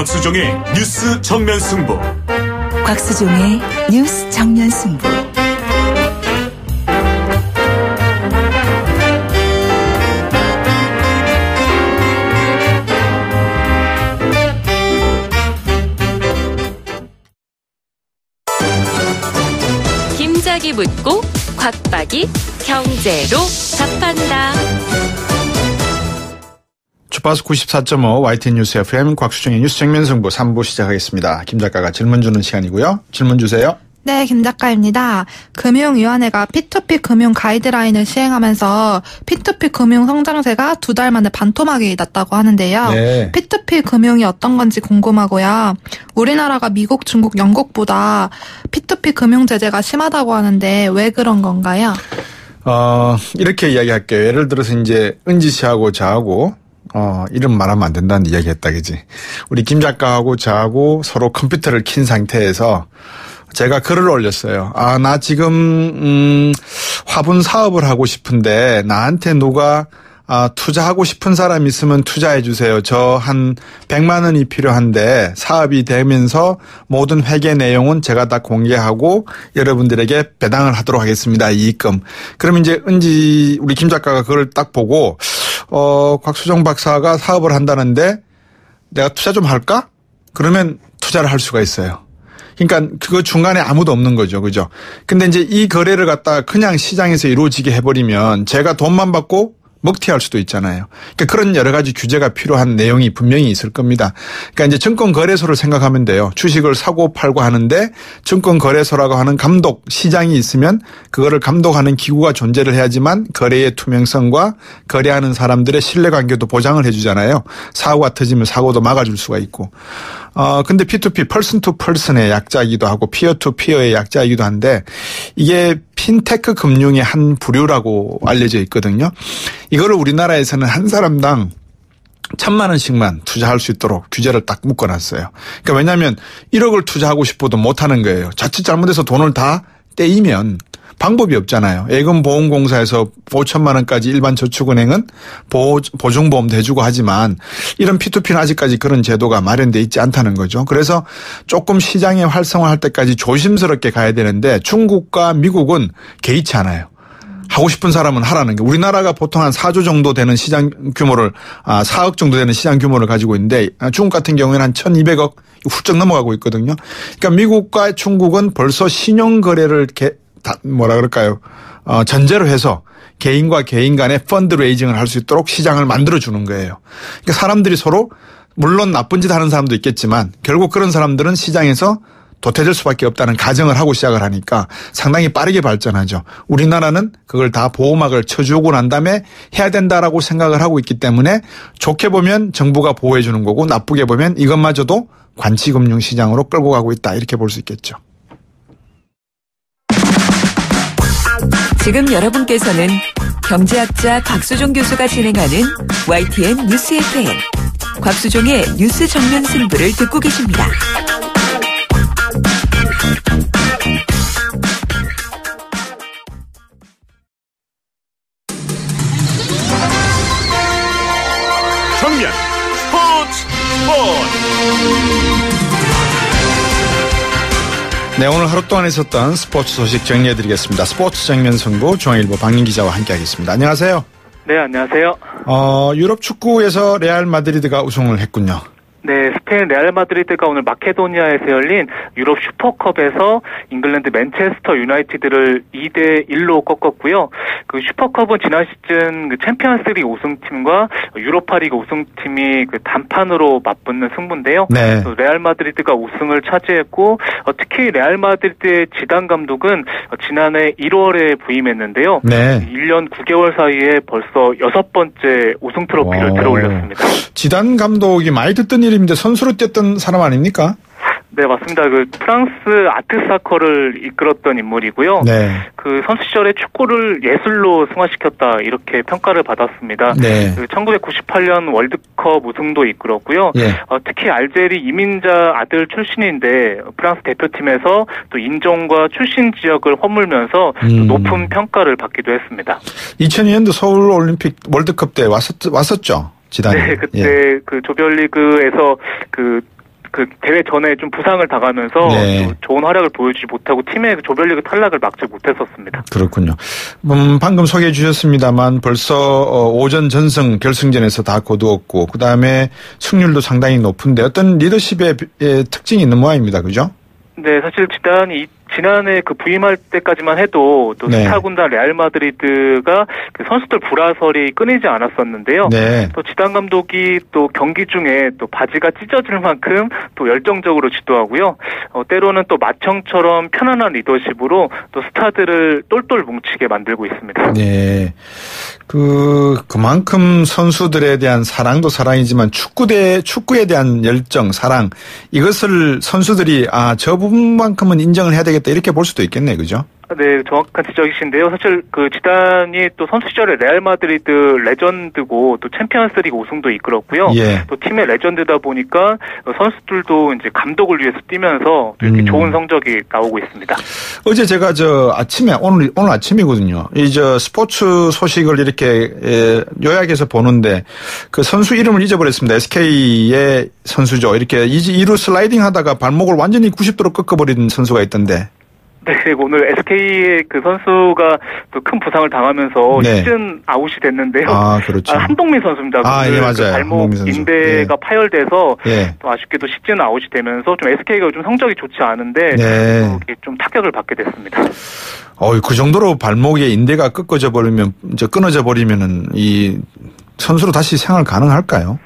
곽수종의 뉴스 정면 승부. 곽수종의 뉴스 정면 승부. 김작이 묻고 곽박이 경제로 답한다. 주파수 94.5 YTN 뉴스 FM 곽수정의 뉴스 정면 승부 3부 시작하겠습니다. 김 작가가 질문 주는 시간이고요. 질문 주세요. 네, 김 작가입니다. 금융위원회가 P2P 금융 가이드라인을 시행하면서 P2P 금융 성장세가 2달 만에 반토막이 났다고 하는데요. 네. P2P 금융이 어떤 건지 궁금하고요. 우리나라가 미국, 중국, 영국보다 P2P 금융 제재가 심하다고 하는데 왜 그런 건가요? 이렇게 이야기할게요. 예를 들어서 이제 은지 씨하고 저하고 이름 말하면 안 된다는 이야기 했다, 그지? 우리 김 작가하고 저하고 서로 컴퓨터를 킨 상태에서 제가 글을 올렸어요. 나 지금, 화분 사업을 하고 싶은데 나한테 누가 투자하고 싶은 사람 있으면 투자해 주세요. 저 한 100만 원이 필요한데 사업이 되면서 모든 회계 내용은 제가 다 공개하고 여러분들에게 배당을 하도록 하겠습니다. 이익금. 그럼 이제 우리 김 작가가 그걸 딱 보고 곽수정 박사가 사업을 한다는데 내가 투자 좀 할까? 그러면 투자를 할 수가 있어요. 그러니까 그거 중간에 아무도 없는 거죠. 그죠? 근데 이제 이 거래를 갖다가 그냥 시장에서 이루어지게 해버리면 제가 돈만 받고 먹튀할 수도 있잖아요. 그러니까 그런 여러 가지 규제가 필요한 내용이 분명히 있을 겁니다. 그러니까 이제 증권거래소를 생각하면 돼요. 주식을 사고 팔고 하는데 증권거래소라고 하는 감독 시장이 있으면 그거를 감독하는 기구가 존재를 해야지만 거래의 투명성과 거래하는 사람들의 신뢰관계도 보장을 해주잖아요. 사고가 터지면 사고도 막아줄 수가 있고. 근데 P2P, person to person의 약자이기도 하고 peer to peer의 약자이기도 한데 이게 핀테크 금융의 한 부류라고 알려져 있거든요. 이거를 우리나라에서는 한 사람당 1,000만 원씩만 투자할 수 있도록 규제를 딱 묶어놨어요. 그러니까 왜냐하면 1억을 투자하고 싶어도 못하는 거예요. 자칫 잘못해서 돈을 다 떼이면 방법이 없잖아요. 예금보험공사에서 5천만 원까지 일반 저축은행은 보증보험도 해주고 하지만 이런 P2P는 아직까지 그런 제도가 마련돼 있지 않다는 거죠. 그래서 조금 시장에 활성화할 때까지 조심스럽게 가야 되는데 중국과 미국은 개의치 않아요. 하고 싶은 사람은 하라는 게. 우리나라가 보통 한 4조 정도 되는 시장 규모를 4억 정도 되는 시장 규모를 가지고 있는데 중국 같은 경우에는 한 1,200억 훌쩍 넘어가고 있거든요. 그러니까 미국과 중국은 벌써 신용거래를 전제로 해서 개인과 개인 간의 펀드 레이징을 할 수 있도록 시장을 만들어주는 거예요. 그러니까 사람들이 서로 물론 나쁜 짓 하는 사람도 있겠지만 결국 그런 사람들은 시장에서 도태될 수밖에 없다는 가정을 하고 시작을 하니까 상당히 빠르게 발전하죠. 우리나라는 그걸 다 보호막을 쳐주고 난 다음에 해야 된다라고 생각을 하고 있기 때문에 좋게 보면 정부가 보호해 주는 거고 나쁘게 보면 이것마저도 관치금융시장으로 끌고 가고 있다 이렇게 볼 수 있겠죠. 지금 여러분께서는 경제학자 곽수종 교수가 진행하는 YTN 뉴스 FM 곽수종의 뉴스 정면 승부를 듣고 계십니다. 정면 스포츠. 네, 오늘 하루 동안 있었던 스포츠 소식 정리해드리겠습니다. 스포츠 정면 승부 중앙일보 박민 기자와 함께하겠습니다. 안녕하세요. 네, 안녕하세요. 유럽 축구에서 레알 마드리드가 우승을 했군요. 네, 스페인 레알 마드리드가 오늘 마케도니아에서 열린 유럽 슈퍼컵에서 잉글랜드 맨체스터 유나이티드를 2대1로 꺾었고요. 그 슈퍼컵은 지난 시즌 그 챔피언스리그 우승팀과 유로파리그 우승팀이 그 단판으로 맞붙는 승부인데요. 네. 레알 마드리드가 우승을 차지했고 특히 레알 마드리드의 지단 감독은 지난해 1월에 부임했는데요. 네. 1년 9개월 사이에 벌써 6번째 우승 트로피를 들어올렸습니다. 지단 감독이 많이 듣던 일인데 선수로 뛰었던 사람 아닙니까? 네, 맞습니다. 그 프랑스 아트사커를 이끌었던 인물이고요. 네. 그 선수 시절에 축구를 예술로 승화시켰다 이렇게 평가를 받았습니다. 네. 그 1998년 월드컵 우승도 이끌었고요. 예. 특히 알제리 이민자 아들 출신인데 프랑스 대표팀에서 또 인종과 출신 지역을 허물면서 또 높은 평가를 받기도 했습니다. 2002년도 서울 올림픽 월드컵 때 왔었죠. 지단이. 네, 그때 그 조별리그에서 그 그 대회 전에 좀 부상을 당하면서 네. 또 좋은 활약을 보여주지 못하고 팀의 조별리그 탈락을 막지 못했었습니다. 그렇군요. 방금 소개해 주셨습니다만 벌써 오전 전승 결승전에서 다 거두었고 그다음에 승률도 상당히 높은데 어떤 리더십의 특징이 있는 모양입니다. 그죠? 네, 사실 지단이 지난해 그 부임할 때까지만 해도 또 네. 스타 군단 레알 마드리드가 그 선수들 불화설이 끊이지 않았었는데요. 네. 또 지단 감독이 또 경기 중에 또 바지가 찢어질 만큼 또 열정적으로 지도하고요. 때로는 또 맏형처럼 편안한 리더십으로 또 스타들을 똘똘 뭉치게 만들고 있습니다. 네. 그만큼 선수들에 대한 사랑도 사랑이지만 축구에 대한 열정, 사랑 이것을 선수들이 저 부분만큼은 인정을 해야 되겠다 이렇게 볼 수도 있겠네, 그죠? 네, 정확한 지적이신데요. 사실 그 지단이 또 선수 시절에 레알 마드리드 레전드고 또 챔피언스리그 우승도 이끌었고요. 예. 또 팀의 레전드다 보니까 선수들도 이제 감독을 위해서 뛰면서 또 이렇게 좋은 성적이 나오고 있습니다. 어제 제가 오늘 아침이거든요. 스포츠 소식을 이렇게 요약해서 보는데 그 선수 이름을 잊어버렸습니다. SK의 선수죠. 이렇게 2루 슬라이딩 하다가 발목을 완전히 90도로 꺾어버린 선수가 있던데. 네, 오늘 SK의 그 선수가 또 큰 부상을 당하면서 네. 시즌 아웃이 됐는데요. 그렇죠. 한동민 선수입니다. 예, 맞아요. 그 발목 선수. 인대가 파열돼서 예. 또 아쉽게도 시즌 아웃이 되면서 좀 SK가 요즘 성적이 좋지 않은데 네. 좀 타격을 받게 됐습니다. 그 정도로 발목에 인대가 끊어져 버리면은 이 선수로 다시 생활 가능할까요?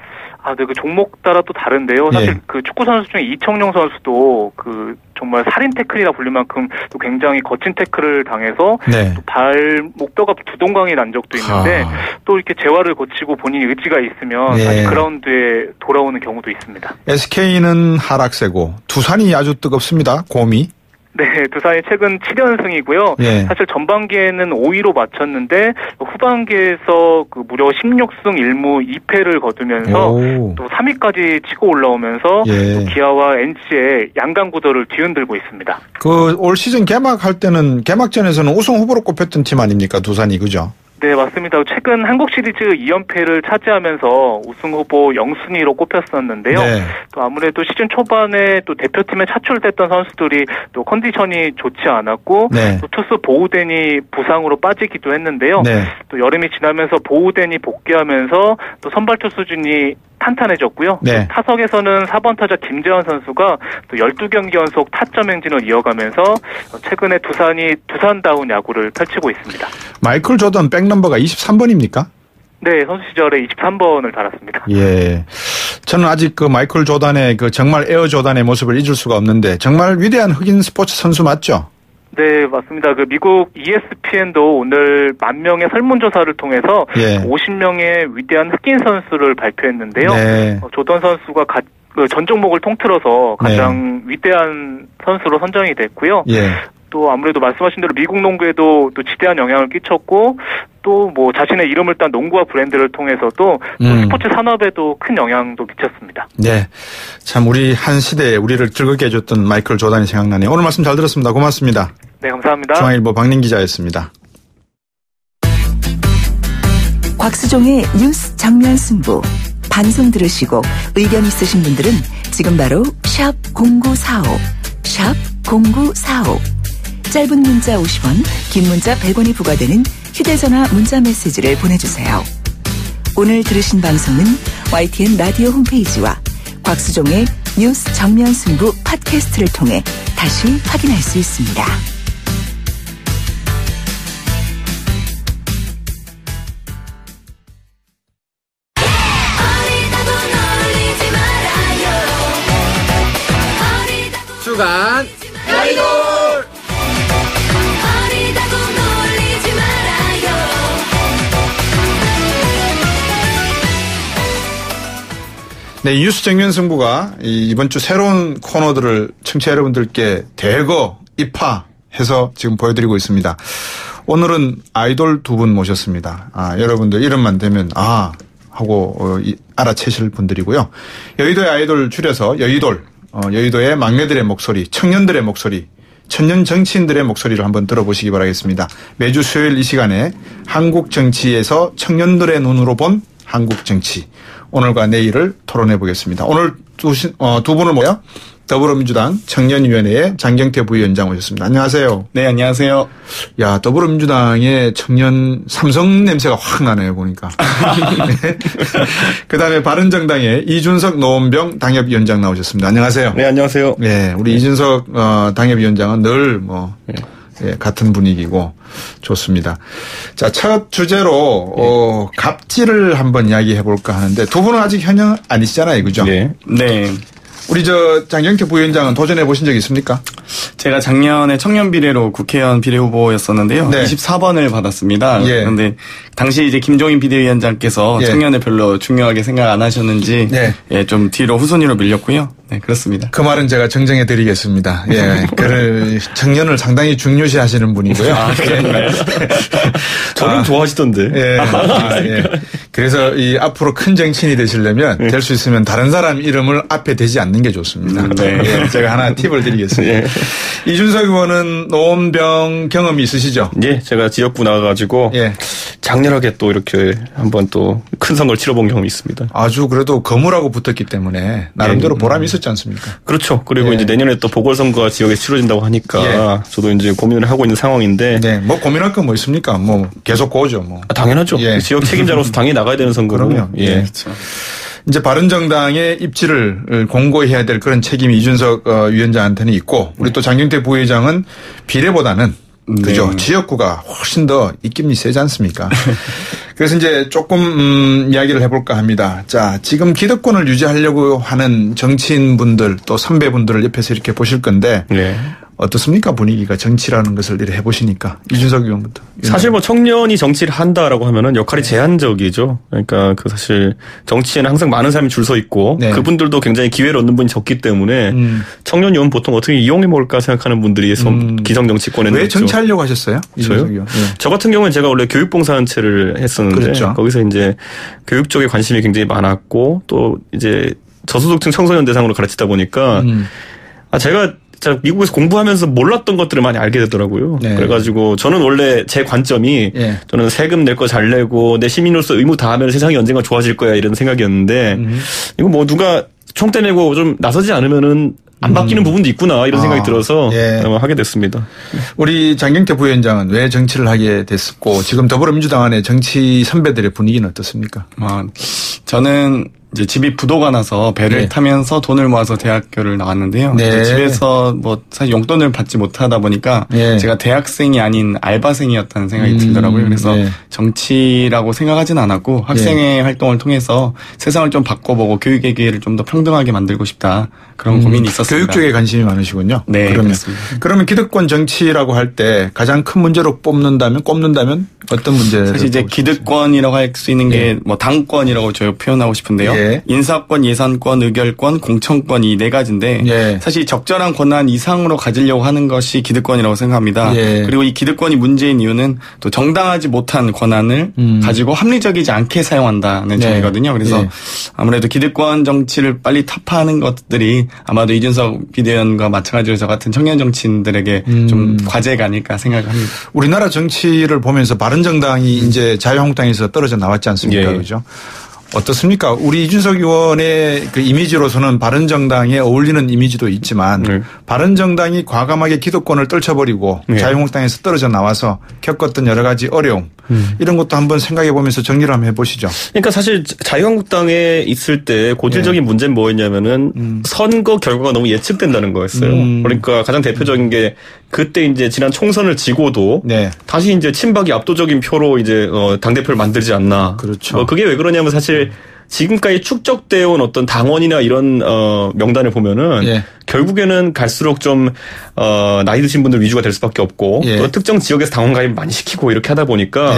네, 그 종목 따라 또 다른데요. 사실 예. 그 축구 선수 중에 이청용 선수도 그 정말 살인 태클이라 불릴 만큼 또 굉장히 거친 태클을 당해서 네. 또 발목뼈가 두동강이 난 적도 있는데 또 이렇게 재활을 거치고 본인이 의지가 있으면 예. 다시 그라운드에 돌아오는 경우도 있습니다. SK는 하락세고 두산이 아주 뜨겁습니다. 곰이. 네, 두산이 최근 7연승이고요. 예. 사실 전반기에는 5위로 마쳤는데 후반기에서 그 무려 16승 1무 2패를 거두면서 또 3위까지 치고 올라오면서 예. 또 기아와 NC의 양강 구도를 뒤흔들고 있습니다. 올 시즌 개막전에서는 우승 후보로 꼽혔던 팀 아닙니까? 두산이, 그죠? 네, 맞습니다. 최근 한국 시리즈 2연패를 차지하면서 우승 후보 0순위로 꼽혔었는데요. 네. 또 아무래도 시즌 초반에 또 대표팀에 차출됐던 선수들이 또 컨디션이 좋지 않았고 네. 또 투수 보우덴이 부상으로 빠지기도 했는데요. 네. 또 여름이 지나면서 보우덴이 복귀하면서 또 선발 투수진이 탄탄해졌고요. 네. 타석에서는 4번 타자 김재환 선수가 또 12경기 연속 타점 행진을 이어가면서 최근에 두산이 두산다운 야구를 펼치고 있습니다. 마이클 조던 백넘버가 23번입니까? 네, 선수 시절에 23번을 달았습니다. 예. 저는 아직 그 마이클 조던의 정말 에어 조던의 모습을 잊을 수가 없는데 정말 위대한 흑인 스포츠 선수 맞죠? 네, 맞습니다. 그 미국 ESPN도 오늘 10,000명의 설문조사를 통해서 예. 50명의 위대한 흑인 선수를 발표했는데요. 네. 조던 선수가 전 종목을 통틀어서 가장 위대한 선수로 선정이 됐고요. 예. 또 아무래도 말씀하신 대로 미국 농구에도 또 지대한 영향을 끼쳤고 또 뭐 자신의 이름을 딴 농구와 브랜드를 통해서도 또 스포츠 산업에도 큰 영향도 미쳤습니다. 네. 참 우리 한 시대에 우리를 즐겁게 해줬던 마이클 조던이 생각나네요. 오늘 말씀 잘 들었습니다. 고맙습니다. 네, 감사합니다. 중앙일보 박린 기자였습니다. 곽수종의 뉴스 정면 승부. 방송 들으시고 의견 있으신 분들은 지금 바로 샵 0945, 샵 0945. 짧은 문자 50원, 긴 문자 100원이 부과되는 휴대전화 문자 메시지를 보내주세요. 오늘 들으신 방송은 YTN 라디오 홈페이지와 곽수종의 뉴스 정면 승부 팟캐스트를 통해 다시 확인할 수 있습니다. 주간 네, 뉴스 정면 승부가 이번 주 새로운 코너들을 청취자 여러분들께 대거 입하해서 지금 보여드리고 있습니다. 오늘은 아이돌 두 분 모셨습니다. 여러분들 이름만 대면 하고 알아채실 분들이고요. 여의도의 아이돌 줄여서 여의돌, 여의도의 막내들의 목소리, 청년들의 목소리, 청년 정치인들의 목소리를 한번 들어보시기 바라겠습니다. 매주 수요일 이 시간에 한국 정치에서 청년들의 눈으로 본 한국 정치, 오늘과 내일을 토론해 보겠습니다. 오늘 두 분을 모여 더불어민주당 청년위원회의 장경태 부위원장 오셨습니다. 안녕하세요. 네, 안녕하세요. 야, 더불어민주당의 청년 삼성 냄새가 확 나네요, 보니까. 그 다음에 바른정당의 이준석 노원병 당협위원장 나오셨습니다. 안녕하세요. 네, 안녕하세요. 네, 우리 이준석 당협위원장은 늘 같은 분위기고 좋습니다. 자, 첫 주제로 갑질을 한번 이야기해 볼까 하는데 두 분은 아직 현역 아니시잖아요, 그죠? 네. 우리 장경태 부위원장은 도전해 보신 적 있습니까? 제가 작년에 청년 비례로 국회의원 비례 후보였었는데요. 네. 24번을 받았습니다. 예. 그런데 당시 이제 김종인 비대위원장께서 청년을 별로 중요하게 생각 안 하셨는지 좀 뒤로 후순위로 밀렸고요. 네, 그렇습니다. 그 말은 제가 정정해 드리겠습니다. 예. 그를 청년을 상당히 중요시 하시는 분이고요. 아, 그런가요? 저는 좋아하시던데. 예. 그래서 이 앞으로 큰 정치인이 되시려면 될 수 있으면 다른 사람 이름을 앞에 대지 않는 게 좋습니다. 네. 예, 제가 하나 팁을 드리겠습니다. 이준석 의원은 노원병 경험이 있으시죠? 예, 제가 지역구 나가가지고 장렬하게 또 이렇게 한번 또 큰 선거를 치러본 경험이 있습니다. 아주 그래도 거물하고 붙었기 때문에 나름대로 보람이 있었지 않습니까? 그렇죠. 그리고 이제 내년에 또 보궐선거가 지역에 치러진다고 하니까 저도 이제 고민을 하고 있는 상황인데. 네, 뭐 고민할 건 뭐 있습니까? 뭐 계속 고죠, 뭐. 당연하죠. 지역 책임자로서 당연히 나가야 되는 선거로. 그럼요. 그렇죠. 이제 바른정당의 입지를 공고히 해야 될 그런 책임이 이준석 위원장한테는 있고 우리 또 장경태 부회장은 비례보다는 그죠. 지역구가 훨씬 더 입김이 세지 않습니까? 그래서 이제 조금 이야기를 해볼까 합니다. 자, 지금 기득권을 유지하려고 하는 정치인분들 또 선배분들을 옆에서 이렇게 보실 건데 어떻습니까? 분위기가 정치라는 것을 이렇게 해보시니까. 이준석 의원부터. 사실 뭐 청년이 정치를 한다라고 하면은 역할이 제한적이죠. 그러니까 그 사실 정치에는 항상 많은 사람이 줄 서 있고 그분들도 굉장히 기회를 얻는 분이 적기 때문에 청년 의원 보통 어떻게 이용해 먹을까 생각하는 분들이 기성 정치권에 왜 정치하려고 하셨어요? 저요? 저 같은 경우는 제가 원래 교육봉사단체를 했었는데 거기서 이제 교육 쪽에 관심이 굉장히 많았고 또 이제 저소득층 청소년 대상으로 가르치다 보니까 제가 미국에서 공부하면서 몰랐던 것들을 많이 알게 되더라고요. 그래가지고 저는 원래 제 관점이 저는 세금 낼 거 잘 내고 내 시민으로서 의무 다하면 세상이 언젠가 좋아질 거야 이런 생각이었는데 이거 뭐 누가 총대 내고 좀 나서지 않으면은 안 바뀌는 부분도 있구나 이런 생각이 들어서 하게 됐습니다. 우리 장경태 부위원장은 왜 정치를 하게 됐었고 지금 더불어민주당 안에 정치 선배들의 분위기는 어떻습니까? 저는 이제 집이 부도가 나서 배를 타면서 돈을 모아서 대학교를 나왔는데요. 이제 집에서 뭐 사실 용돈을 받지 못하다 보니까 제가 대학생이 아닌 알바생이었다는 생각이 들더라고요. 그래서 정치라고 생각하진 않았고 학생회 활동을 통해서 세상을 좀 바꿔보고 교육의 기회를 좀 더 평등하게 만들고 싶다. 그런 고민이 있었습니다. 교육 쪽에 관심이 많으시군요. 네, 그렇습니다. 그러면 기득권 정치라고 할 때 가장 큰 문제로 꼽는다면 어떤 문제? 사실 이제 기득권이라고 할 수 있는 게 뭐 당권이라고 저희 표현하고 싶은데요. 인사권, 예산권, 의결권, 공천권 이 네 가지인데 사실 적절한 권한 이상으로 가지려고 하는 것이 기득권이라고 생각합니다. 그리고 이 기득권이 문제인 이유는 또 정당하지 못한 권한을 가지고 합리적이지 않게 사용한다는 점이거든요. 그래서 아무래도 기득권 정치를 빨리 타파하는 것들이 아마도 이준석 비대위원과 마찬가지로 저 같은 청년 정치인들에게 좀 과제가 아닐까 생각을 합니다. 우리나라 정치를 보면서 바른정당이 이제 자유한국당에서 떨어져 나왔지 않습니까? 그죠? 어떻습니까? 우리 이준석 의원의 그 이미지로서는 바른정당에 어울리는 이미지도 있지만 바른정당이 과감하게 기득권을 떨쳐버리고 자유한국당에서 떨어져 나와서 겪었던 여러 가지 어려움 이런 것도 한번 생각해 보면서 정리를 한번 해보시죠. 그러니까 사실 자유한국당에 있을 때 고질적인 문제는 뭐였냐면은 선거 결과가 너무 예측된다는 거였어요. 그러니까 가장 대표적인 게 그때 이제 지난 총선을 지고도 다시 이제 친박이 압도적인 표로 이제 당대표를 만들지 않나. 그렇죠. 그게 왜 그러냐면 사실 지금까지 축적되어 온 어떤 당원이나 이런 명단을 보면은 결국에는 갈수록 좀 나이 드신 분들 위주가 될 수밖에 없고 또 특정 지역에서 당원 가입 많이 시키고 이렇게 하다 보니까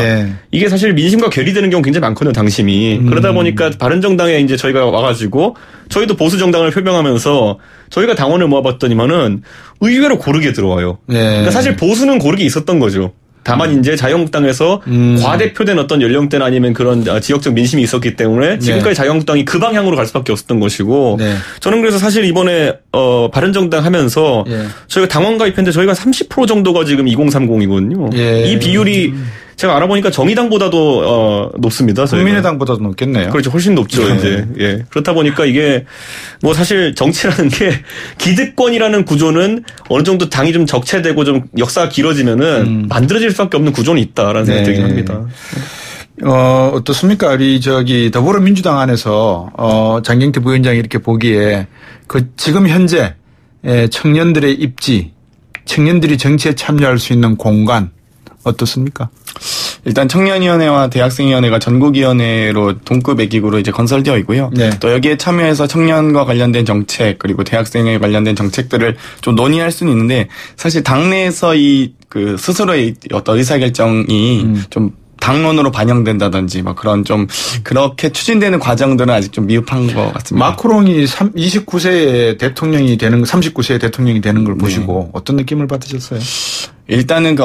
이게 사실 민심과 괴리되는 경우 굉장히 많거든요, 당심이. 그러다 보니까 바른정당에 이제 저희가 와가지고 저희도 보수 정당을 표명하면서 저희가 당원을 모아봤더니만은 의외로 고르게 들어와요. 그러니까 사실 보수는 고르게 있었던 거죠. 다만 이제 자유한국당에서 과대표된 어떤 연령대나 아니면 그런 지역적 민심이 있었기 때문에 지금까지 자유한국당이 그 방향으로 갈 수밖에 없었던 것이고 저는 그래서 사실 이번에 바른정당 하면서 저희가 당원 가입했는데 저희가 30% 정도가 지금 2030이거든요. 이 비율이 제가 알아보니까 정의당보다도 높습니다. 국민의당보다도 높겠네요. 그렇죠. 훨씬 높죠. 네. 이제 예. 그렇다 보니까 이게 뭐 사실 정치라는 게 기득권이라는 구조는 어느 정도 당이 좀 적체되고 좀 역사가 길어지면은 만들어질 수밖에 없는 구조는 있다라는 생각이 들긴 합니다. 어떻습니까? 우리 더불어민주당 안에서 장경태 부위원장이 이렇게 보기에 지금 현재 청년들의 입지, 청년들이 정치에 참여할 수 있는 공간 어떻습니까? 일단 청년위원회와 대학생위원회가 전국위원회로 동급의 기구로 이제 건설되어 있고요. 네. 또 여기에 참여해서 청년과 관련된 정책 그리고 대학생에 관련된 정책들을 좀 논의할 수는 있는데 사실 당내에서 스스로의 어떤 의사결정이 좀 당론으로 반영된다든지 뭐 그런 좀 그렇게 추진되는 과정들은 아직 좀 미흡한 것 같습니다. 마크롱이 29세에 대통령이 되는 39세에 대통령이 되는 걸 보시고 어떤 느낌을 받으셨어요? 일단은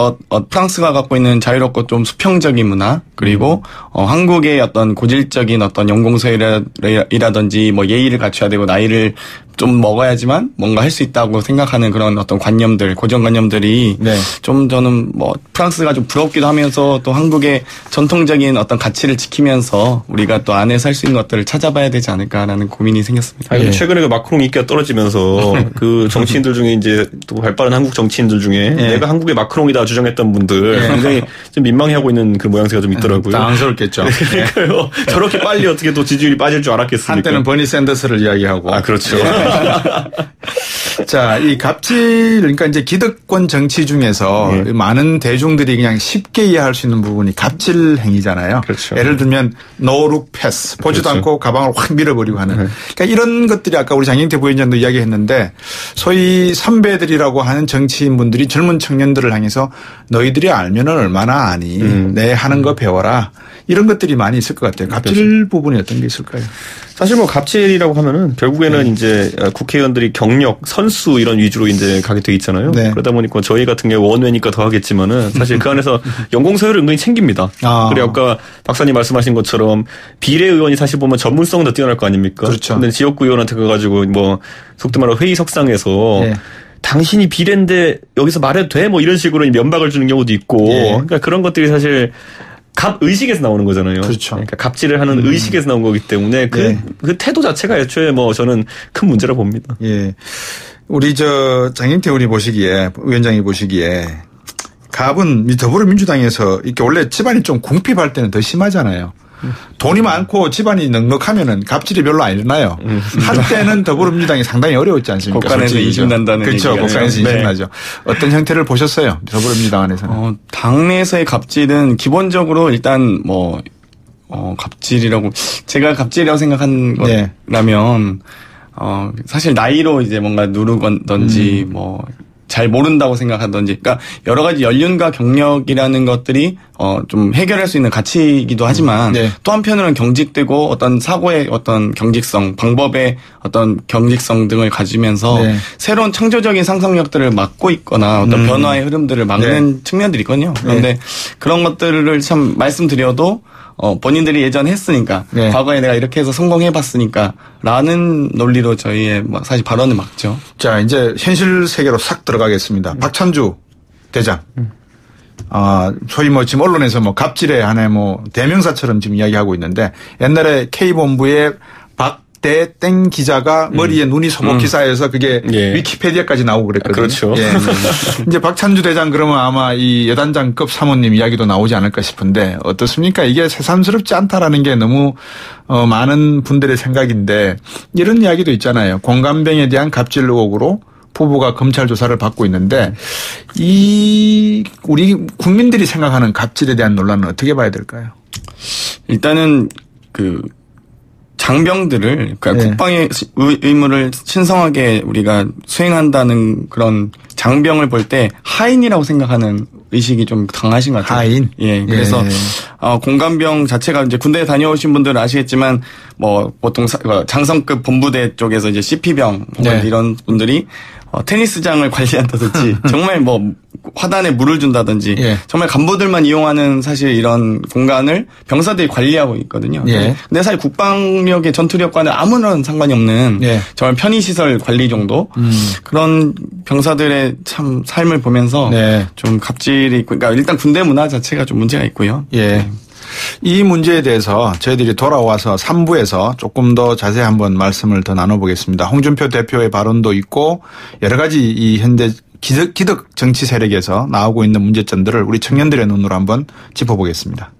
프랑스가 갖고 있는 자유롭고 좀 수평적인 문화 그리고 한국의 어떤 고질적인 어떤 연공서이라든지 뭐 예의를 갖춰야 되고 나이를 좀 먹어야지만 뭔가 할 수 있다고 생각하는 그런 어떤 관념들, 고정관념들이 네. 좀 저는 뭐 프랑스가 좀 부럽기도 하면서 또 한국의 전통적인 어떤 가치를 지키면서 우리가 또 안에 살 수 있는 것들을 찾아봐야 되지 않을까라는 고민이 생겼습니다. 네. 최근에 마크롱 인기가 떨어지면서 그 정치인들 중에 이제 또 발빠른 한국 정치인들 중에 네. 내가 한국의 마크롱이다 주장했던 분들 네. 굉장히 좀 민망해하고 있는 그 모양새가 좀 있더라고요. 당황스럽겠죠. 그러니까요. 네. 저렇게 빨리 어떻게 또 지지율이 빠질 줄 알았겠습니까? 한때는 버니 샌더스를 이야기하고. 아 그렇죠. 자, 이 갑질, 그러니까 이제 기득권 정치 중에서 많은 대중들이 그냥 쉽게 이해할 수 있는 부분이 갑질 행위잖아요. 그렇죠. 예를 들면 노룩 패스, 보지도 그렇죠. 않고 가방을 확 밀어버리고 하는. 그러니까 이런 것들이 아까 우리 장경태 부위원장도 이야기했는데 소위 선배들이라고 하는 정치인분들이 젊은 청년들을 향해서 너희들이 알면은 얼마나 아니. 내 하는 거 배워라. 이런 것들이 많이 있을 것 같아요. 갑질 그렇죠. 부분이 어떤 게 있을까요? 사실 뭐 갑질이라고 하면은 결국에는 이제 국회의원들이 경력, 선수 이런 위주로 이제 가게 돼 있잖아요. 네. 그러다 보니까 저희 같은 경우 원외니까 더 하겠지만은 사실 그 안에서 연공서열을 은근히 챙깁니다. 그리고 아까 박사님 말씀하신 것처럼 비례의원이 사실 보면 전문성은 더 뛰어날 거 아닙니까? 그렇죠. 근데 지역구 의원한테 가가지고 뭐 속도 말하면 회의석상에서 네. 당신이 비례인데 여기서 말해도 돼? 뭐 이런 식으로 면박을 주는 경우도 있고. 네. 그러니까 그런 것들이 사실 갑의식에서 나오는 거잖아요. 그렇죠. 그러니까 갑질을 하는 의식에서 나온 거기 때문에 그 태도 자체가 애초에 뭐 저는 큰 문제라 봅니다. 예. 우리 장경태 위원장이 보시기에 갑은 더불어민주당에서 이렇게 원래 집안이 좀 궁핍할 때는 더 심하잖아요. 돈이 많고 집안이 넉넉하면은 갑질이 별로 안 일어나요. 한때는 더불어민주당이 상당히 어려웠지 않습니까? 국간에서 이준난다는 그렇죠. 국간에서 이준나죠. 어떤 형태를 보셨어요? 더불어민주당 안에서는. 당내에서의 갑질은 기본적으로 일단 갑질이라고 제가 갑질이라고 생각한 거라면 사실 나이로 이제 뭔가 누르건지 잘 모른다고 생각하던지, 그러니까 여러 가지 연륜과 경력이라는 것들이 좀 해결할 수 있는 가치이기도 하지만 또 한편으로는 경직되고 어떤 사고의 어떤 경직성, 방법의 어떤 경직성 등을 가지면서 새로운 창조적인 상상력들을 막고 있거나 어떤 변화의 흐름들을 막는 측면들이 있거든요. 그런데 그런 것들을 참 말씀드려도 본인들이 예전에 했으니까 과거에 내가 이렇게 해서 성공해봤으니까 라는 논리로 저희의 사실 발언을 막죠. 자, 이제 현실 세계로 싹 들어가겠습니다. 박찬주 대장. 소위 지금 언론에서 갑질의 하나의 대명사처럼 지금 이야기하고 있는데 옛날에 K본부의 땡 기자가 머리에 눈이 소복 기사에서 그게 위키페디아까지 나오고 그랬거든요. 그렇죠. 예. 이제 박찬주 대장 그러면 아마 이 여단장급 사모님 이야기도 나오지 않을까 싶은데 어떻습니까? 이게 새삼스럽지 않다라는 게 너무 많은 분들의 생각인데 이런 이야기도 있잖아요. 공감병에 대한 갑질 의혹으로 부부가 검찰 조사를 받고 있는데 우리 국민들이 생각하는 갑질에 대한 논란은 어떻게 봐야 될까요? 일단은 장병들을 그러니까 국방의 의무를 신성하게 우리가 수행한다는 그런 장병을 볼 때 하인이라고 생각하는 의식이 좀 강하신 것 같아요. 하인? 예. 그래서 공감병 자체가 이제 군대에 다녀오신 분들은 아시겠지만 보통 장성급 본부대 쪽에서 이제 CP병 이런 분들이 테니스장을 관리한다든지 정말 뭐 화단에 물을 준다든지 정말 간부들만 이용하는 사실 이런 공간을 병사들이 관리하고 있거든요. 근데 사실 국방력의 전투력과는 아무런 상관이 없는 정말 편의시설 관리 정도 그런 병사들의 참 삶을 보면서 좀 갑질이 있고 그러니까 일단 군대 문화 자체가 좀 문제가 있고요. 이 문제에 대해서 저희들이 돌아와서 3부에서 조금 더 자세히 한번 말씀을 더 나눠보겠습니다. 홍준표 대표의 발언도 있고 여러 가지 이 현재 기득 정치 세력에서 나오고 있는 문제점들을 우리 청년들의 눈으로 한번 짚어보겠습니다.